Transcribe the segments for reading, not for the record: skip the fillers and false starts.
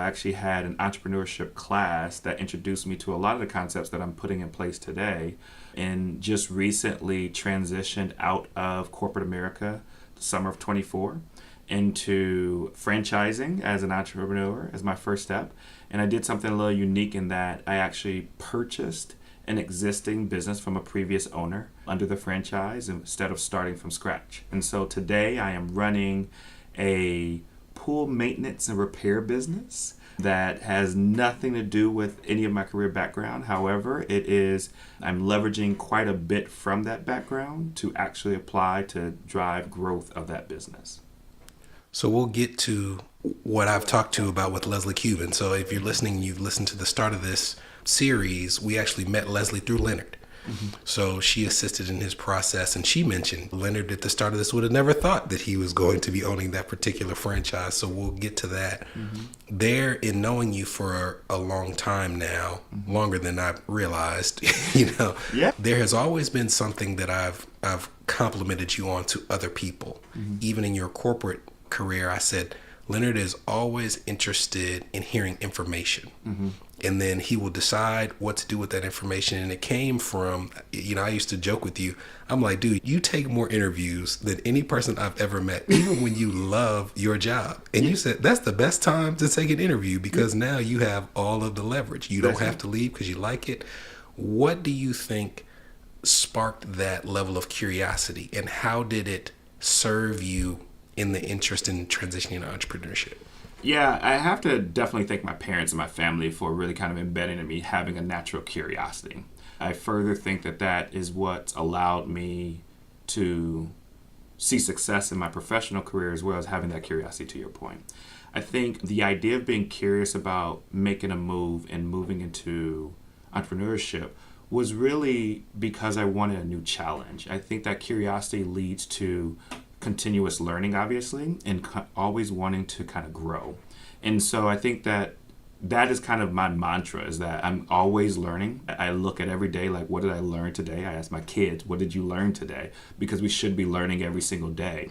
I actually had an entrepreneurship class that introduced me to a lot of the concepts that I'm putting in place today, and just recently transitioned out of corporate America the summer of 24 into franchising as an entrepreneur as my first step. And I did something a little unique in that I actually purchased an existing business from a previous owner under the franchise instead of starting from scratch. And so today I am running a pool maintenance and repair business that has nothing to do with any of my career background. However, I'm leveraging quite a bit from that background to actually apply to drive growth of that business. So we'll get to what I've talked to about with Leslie Cuban. So if you're listening, you've listened to the start of this series, we actually met Leslie through Leonard. So she assisted in his process, and she mentioned Leonard at the start of this would have never thought that he was going to be owning that particular franchise. So we'll get to that. There, in knowing you for a long time now, longer than I realized, there has always been something that I've complimented you on to other people. Even in your corporate career, I said, Leonard is always interested in hearing information. And then he will decide what to do with that information. And it came from, I used to joke with you. I'm like, dude, you take more interviews than any person I've ever met, even when you love your job. And you said that's the best time to take an interview because now you have all of the leverage. You don't have to leave because you like it. What do you think sparked that level of curiosity, and how did it serve you in the interest in transitioning to entrepreneurship? Yeah, I have to definitely thank my parents and my family for really kind of embedding in me having a natural curiosity. I further think that is what allowed me to see success in my professional career as well as having that curiosity, to your point. I think the idea of being curious about making a move and moving into entrepreneurship was really because I wanted a new challenge. I think that curiosity leads to continuous learning, obviously, and always wanting to kind of grow. And so I think that is kind of my mantra, is that I'm always learning. I look at every day like, what did I learn today? I ask my kids, what did you learn today? Because we should be learning every single day.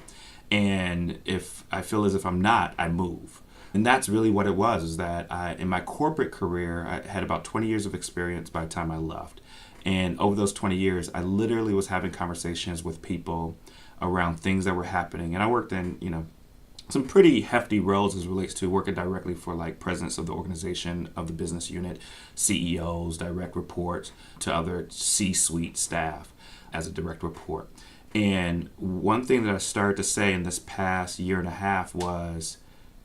And if I feel as if I'm not, I move. And that's really what it was, is that in my corporate career, I had about 20 years of experience by the time I left. And over those 20 years, I literally was having conversations with people around things that were happening. And I worked in, some pretty hefty roles as it relates to working directly for like presidents of the organization, of the business unit, CEOs, direct reports to other C-suite staff as a direct report. And one thing that I started to say in this past year and a half was,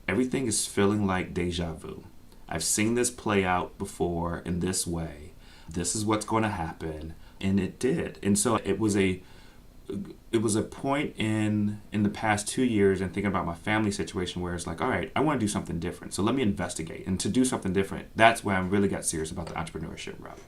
everything is feeling like deja vu. I've seen this play out before in this way. This is what's going to happen. And it did. And so it was a point in the past 2 years, and thinking about my family situation, where it's like, all right, I want to do something different. So let me investigate. And to do something different, that's where I really got serious about the entrepreneurship route.